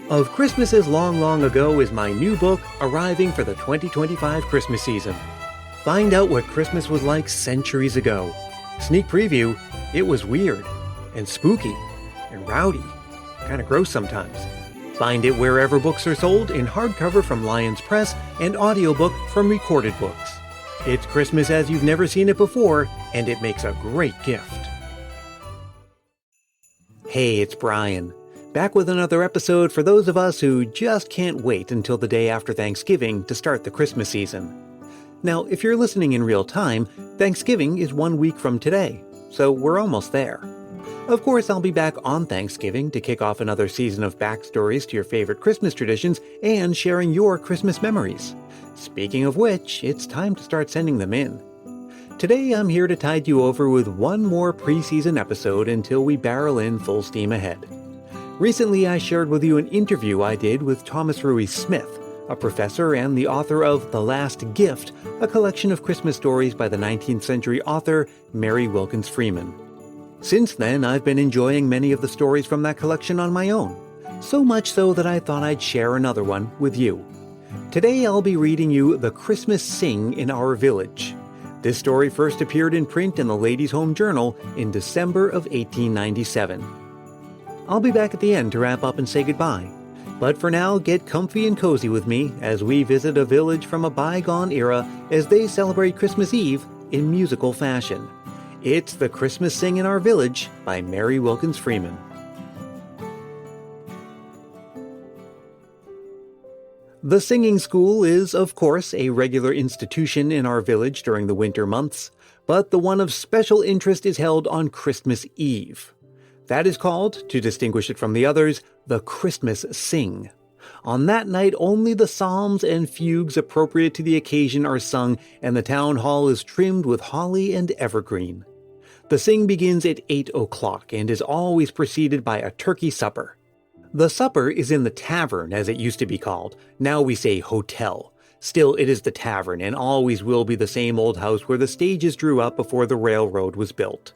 Of Christmases Long, Long Ago is my new book arriving for the 2025 Christmas season. Find out what Christmas was like centuries ago. Sneak preview, it was weird, and spooky, and rowdy, kinda gross sometimes. Find it wherever books are sold in hardcover from Lions Press and audiobook from Recorded Books. It's Christmas as you've never seen it before, and it makes a great gift. Hey, it's Brian. Back with another episode for those of us who just can't wait until the day after Thanksgiving to start the Christmas season. Now, if you're listening in real time, Thanksgiving is 1 week from today, so we're almost there. Of course, I'll be back on Thanksgiving to kick off another season of backstories to your favorite Christmas traditions and sharing your Christmas memories. Speaking of which, it's time to start sending them in. Today, I'm here to tide you over with one more preseason episode until we barrel in full steam ahead. Recently, I shared with you an interview I did with Thomas Ruiz Smith, a professor and the author of The Last Gift, a collection of Christmas stories by the 19th century author Mary Wilkins Freeman. Since then, I've been enjoying many of the stories from that collection on my own, so much so that I thought I'd share another one with you. Today, I'll be reading you The Christmas Sing in Our Village. This story first appeared in print in the Ladies' Home Journal in December of 1897. I'll be back at the end to wrap up and say goodbye. But for now, get comfy and cozy with me as we visit a village from a bygone era as they celebrate Christmas Eve in musical fashion. It's The Christmas Sing in Our Village by Mary Wilkins Freeman. The singing school is, of course, a regular institution in our village during the winter months, but the one of special interest is held on Christmas Eve. That is called, to distinguish it from the others, the Christmas Sing. On that night, only the psalms and fugues appropriate to the occasion are sung, and the town hall is trimmed with holly and evergreen. The Sing begins at 8 o'clock and is always preceded by a turkey supper. The supper is in the tavern, as it used to be called. Now we say hotel. Still, it is the tavern, and always will be the same old house where the stages drew up before the railroad was built.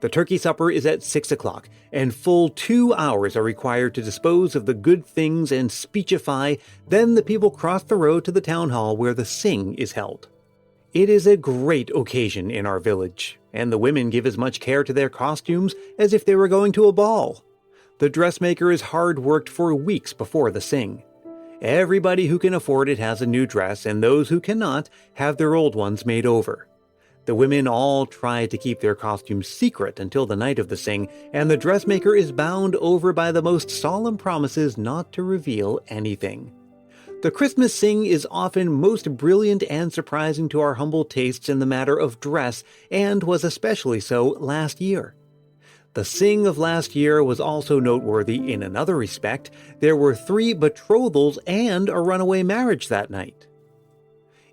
The turkey supper is at 6 o'clock, and full 2 hours are required to dispose of the good things and speechify. Then the people cross the road to the town hall where the Sing is held. It is a great occasion in our village, and the women give as much care to their costumes as if they were going to a ball. The dressmaker is hard worked for weeks before the Sing. Everybody who can afford it has a new dress, and those who cannot have their old ones made over. The women all try to keep their costumes secret until the night of the Sing, and the dressmaker is bound over by the most solemn promises not to reveal anything. The Christmas Sing is often most brilliant and surprising to our humble tastes in the matter of dress, and was especially so last year. The Sing of last year was also noteworthy in another respect. There were 3 betrothals and a runaway marriage that night.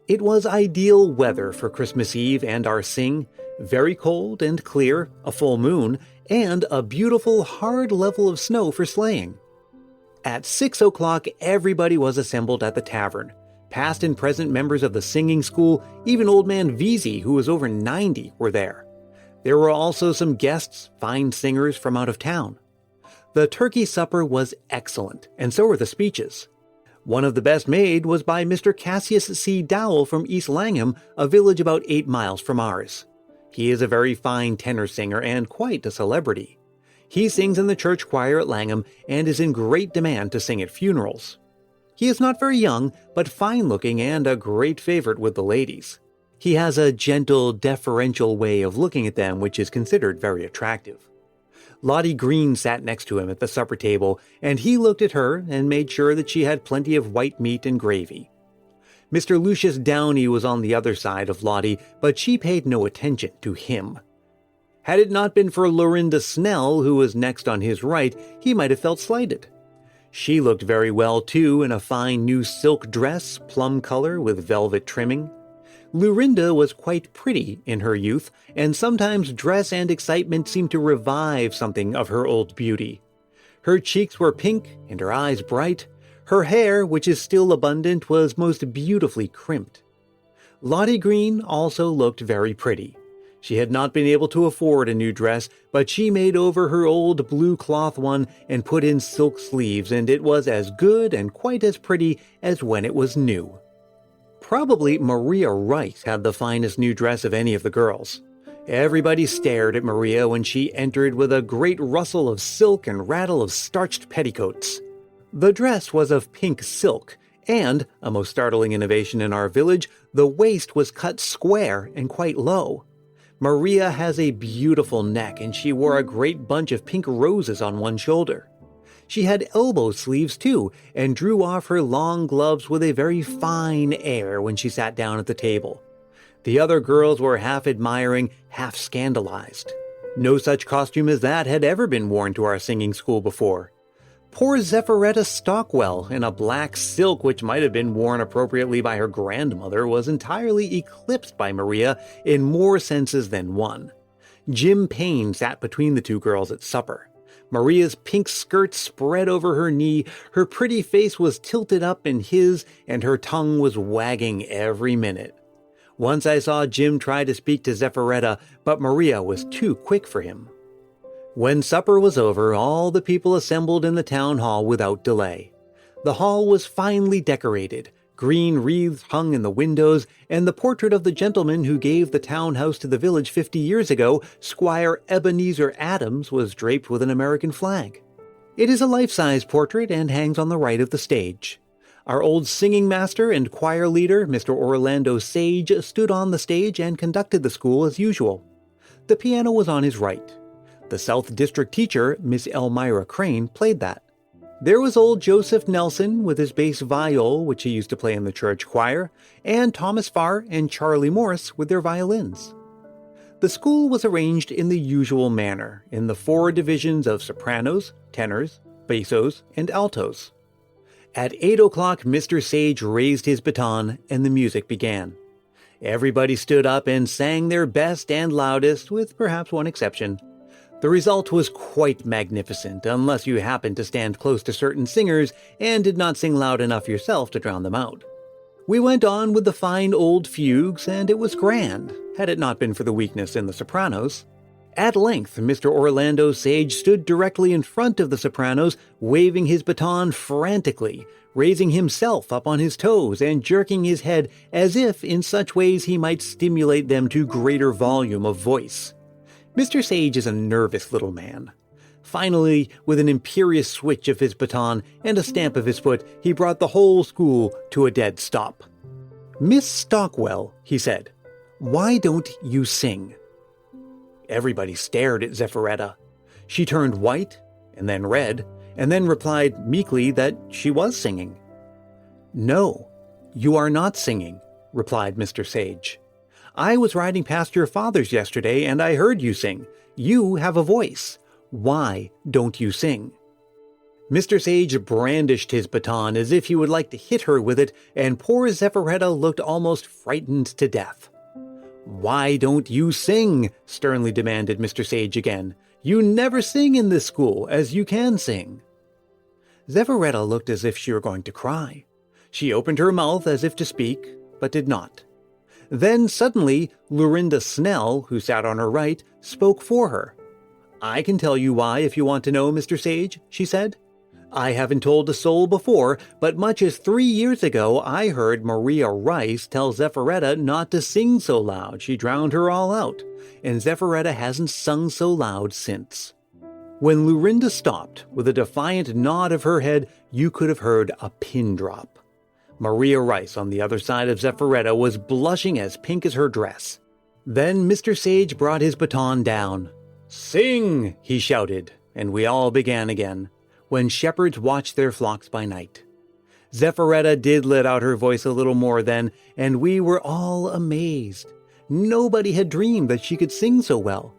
It was ideal weather for Christmas Eve and our Sing, very cold and clear, a full moon, and a beautiful hard level of snow for sleighing. At 6 o'clock, everybody was assembled at the tavern. Past and present members of the singing school, even old man Veazey, who was over 90, were there. There were also some guests, fine singers from out of town. The turkey supper was excellent, and so were the speeches. One of the best made was by Mr. Cassius C. Dowell from East Langham, a village about 8 miles from ours. He is a very fine tenor singer and quite a celebrity. He sings in the church choir at Langham and is in great demand to sing at funerals. He is not very young, but fine-looking and a great favorite with the ladies. He has a gentle, deferential way of looking at them which is considered very attractive. Lottie Green sat next to him at the supper table, and he looked at her and made sure that she had plenty of white meat and gravy. Mr. Lucius Downey was on the other side of Lottie, but she paid no attention to him. Had it not been for Lorinda Snell, who was next on his right, he might have felt slighted. She looked very well, too, in a fine new silk dress, plum color with velvet trimming. Lorinda was quite pretty in her youth, and sometimes dress and excitement seemed to revive something of her old beauty. Her cheeks were pink and her eyes bright. Her hair, which is still abundant, was most beautifully crimped. Lottie Green also looked very pretty. She had not been able to afford a new dress, but she made over her old blue cloth one and put in silk sleeves, and it was as good and quite as pretty as when it was new. Probably Maria Wright had the finest new dress of any of the girls. Everybody stared at Maria when she entered with a great rustle of silk and rattle of starched petticoats. The dress was of pink silk, and, a most startling innovation in our village, the waist was cut square and quite low. Maria has a beautiful neck, and she wore a great bunch of pink roses on one shoulder. She had elbow sleeves, too, and drew off her long gloves with a very fine air when she sat down at the table. The other girls were half admiring, half scandalized. No such costume as that had ever been worn to our singing school before. Poor Zephyretta Stockwell, in a black silk which might have been worn appropriately by her grandmother, was entirely eclipsed by Maria in more senses than one. Jim Payne sat between the two girls at supper. Maria's pink skirt spread over her knee, her pretty face was tilted up in his, and her tongue was wagging every minute. Once I saw Jim try to speak to Zephyretta, but Maria was too quick for him. When supper was over, all the people assembled in the town hall without delay. The hall was finely decorated, green wreaths hung in the windows, and the portrait of the gentleman who gave the townhouse to the village 50 years ago, Squire Ebenezer Adams, was draped with an American flag. It is a life-size portrait and hangs on the right of the stage. Our old singing master and choir leader, Mr. Orlando Sage, stood on the stage and conducted the school as usual. The piano was on his right. The South District teacher, Miss Elmira Crane, played that. There was old Joseph Nelson with his bass viol, which he used to play in the church choir, and Thomas Farr and Charlie Morris with their violins. The school was arranged in the usual manner, in the 4 divisions of sopranos, tenors, bassos, and altos. At 8 o'clock, Mr. Sage raised his baton, and the music began. Everybody stood up and sang their best and loudest, with perhaps one exception. The result was quite magnificent, unless you happened to stand close to certain singers and did not sing loud enough yourself to drown them out. We went on with the fine old fugues, and it was grand, had it not been for the weakness in the sopranos. At length, Mr. Orlando Sage stood directly in front of the sopranos, waving his baton frantically, raising himself up on his toes and jerking his head as if in such ways he might stimulate them to greater volume of voice. Mr. Sage is a nervous little man. Finally, with an imperious switch of his baton and a stamp of his foot, he brought the whole school to a dead stop. "Miss Stockwell," he said, "why don't you sing?" Everybody stared at Zephyretta. She turned white, and then red, and then replied meekly that she was singing. "No, you are not singing," replied Mr. Sage. "I was riding past your father's yesterday, and I heard you sing. You have a voice. Why don't you sing?" Mr. Sage brandished his baton as if he would like to hit her with it, and poor Zephyretta looked almost frightened to death. "Why don't you sing?" sternly demanded Mr. Sage again. "You never sing in this school, as you can sing." Zephyretta looked as if she were going to cry. She opened her mouth as if to speak, but did not. Then suddenly, Lorinda Snell, who sat on her right, spoke for her. "I can tell you why if you want to know, Mr. Sage," she said. "I haven't told a soul before, but much as 3 years ago I heard Maria Rice tell Zephyretta not to sing so loud. She drowned her all out, and Zephyretta hasn't sung so loud since." When Lorinda stopped, with a defiant nod of her head, you could have heard a pin drop. Maria Rice, on the other side of Zephyretta, was blushing as pink as her dress. Then Mr. Sage brought his baton down. "Sing!" he shouted, and we all began again, when shepherds watch their flocks by night. Zephyretta did let out her voice a little more then, and we were all amazed. Nobody had dreamed that she could sing so well.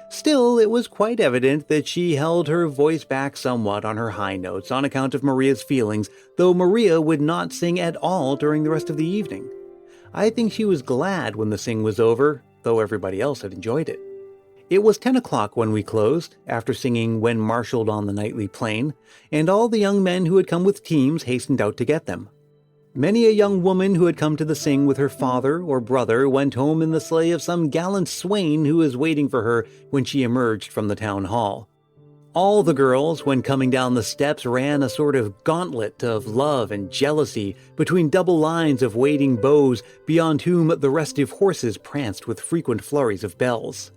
Still, it was quite evident that she held her voice back somewhat on her high notes on account of Maria's feelings, though Maria would not sing at all during the rest of the evening. I think she was glad when the sing was over, though everybody else had enjoyed it. It was 10 o'clock when we closed, after singing When Marshaled on the Nightly Plain, and all the young men who had come with teams hastened out to get them. Many a young woman who had come to the Sing with her father or brother went home in the sleigh of some gallant swain who was waiting for her when she emerged from the town hall. All the girls, when coming down the steps, ran a sort of gauntlet of love and jealousy between double lines of waiting beaux beyond whom the restive horses pranced with frequent flurries of bells.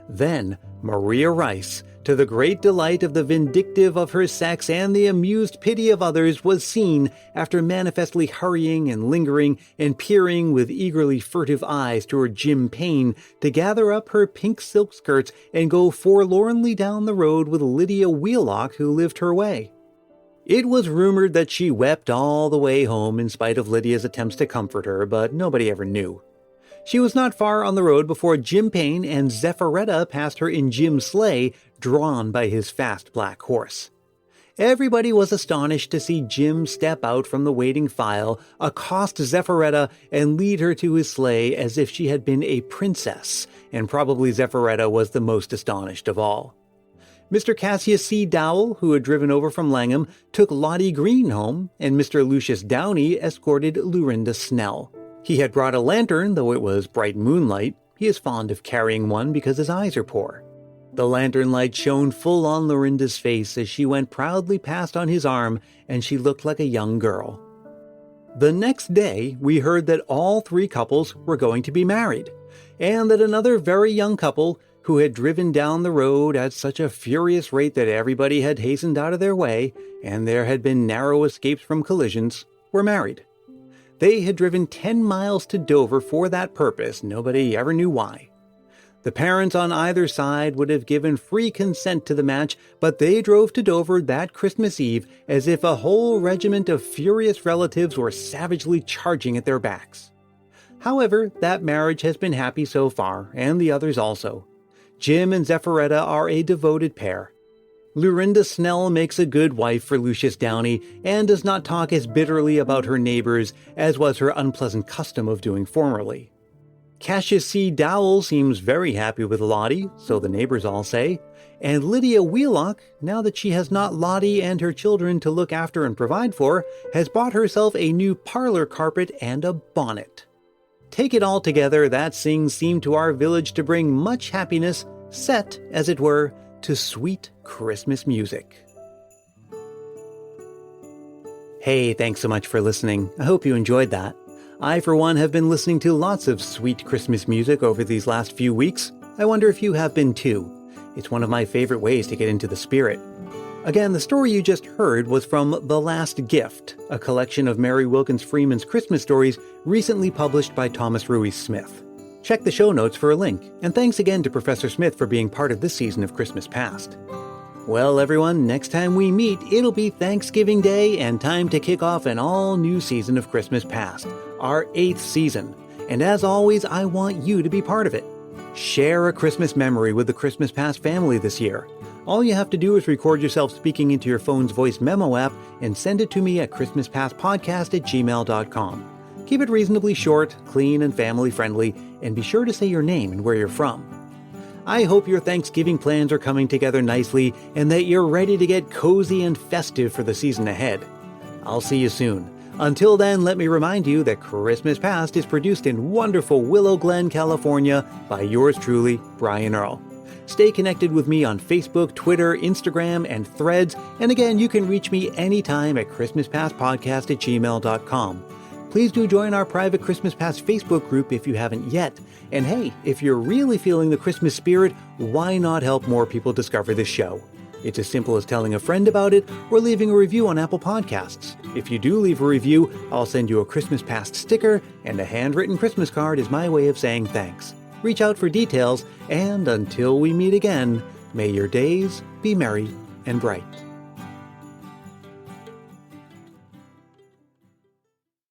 Then Maria Rice, to the great delight of the vindictive of her sex and the amused pity of others, was seen, after manifestly hurrying and lingering and peering with eagerly furtive eyes toward Jim Payne, to gather up her pink silk skirts and go forlornly down the road with Lydia Wheelock, who lived her way. It was rumored that she wept all the way home in spite of Lydia's attempts to comfort her, but nobody ever knew. She was not far on the road before Jim Payne and Zephyretta passed her in Jim's sleigh, drawn by his fast black horse. Everybody was astonished to see Jim step out from the waiting file, accost Zephyretta, and lead her to his sleigh as if she had been a princess, and probably Zephyretta was the most astonished of all. Mr. Cassius C. Dowell, who had driven over from Langham, took Lottie Green home, and Mr. Lucius Downey escorted Lurinda Snell. He had brought a lantern, though it was bright moonlight. He is fond of carrying one because his eyes are poor. The lantern light shone full on Lorinda's face as she went proudly past on his arm, and she looked like a young girl. The next day, we heard that all three couples were going to be married, and that another very young couple, who had driven down the road at such a furious rate that everybody had hastened out of their way, and there had been narrow escapes from collisions, were married. They had driven 10 miles to Dover for that purpose, nobody ever knew why. The parents on either side would have given free consent to the match, but they drove to Dover that Christmas Eve as if a whole regiment of furious relatives were savagely charging at their backs. However, that marriage has been happy so far, and the others also. Jim and Zephyretta are a devoted pair. Lurinda Snell makes a good wife for Lucius Downey and does not talk as bitterly about her neighbors as was her unpleasant custom of doing formerly. Cassius C. Dowell seems very happy with Lottie, so the neighbors all say, and Lydia Wheelock, now that she has not Lottie and her children to look after and provide for, has bought herself a new parlor carpet and a bonnet. Take it all together, that Sing seemed to our village to bring much happiness, set, as it were, to sweet Christmas music. Hey, thanks so much for listening. I hope you enjoyed that. I, for one, have been listening to lots of sweet Christmas music over these last few weeks. I wonder if you have been too. It's one of my favorite ways to get into the spirit. Again, the story you just heard was from The Last Gift, a collection of Mary Wilkins Freeman's Christmas stories recently published by Thomas Ruiz Smith. Check the show notes for a link, and thanks again to Professor Smith for being part of this season of Christmas Past. Well, everyone, next time we meet, it'll be Thanksgiving Day and time to kick off an all-new season of Christmas Past, our 8th season. And as always, I want you to be part of it. Share a Christmas memory with the Christmas Past family this year. All you have to do is record yourself speaking into your phone's voice memo app and send it to me at christmaspastpodcast@gmail.com. Keep it reasonably short, clean, and family-friendly, and be sure to say your name and where you're from. I hope your Thanksgiving plans are coming together nicely and that you're ready to get cozy and festive for the season ahead. I'll see you soon. Until then, let me remind you that Christmas Past is produced in wonderful Willow Glen, California by yours truly, Brian Earl. Stay connected with me on Facebook, Twitter, Instagram, and Threads, and again, you can reach me anytime at christmaspastpodcast@gmail.com. Please do join our private Christmas Past Facebook group if you haven't yet. And hey, if you're really feeling the Christmas spirit, why not help more people discover this show? It's as simple as telling a friend about it or leaving a review on Apple Podcasts. If you do leave a review, I'll send you a Christmas Past sticker, and a handwritten Christmas card is my way of saying thanks. Reach out for details, and until we meet again, may your days be merry and bright.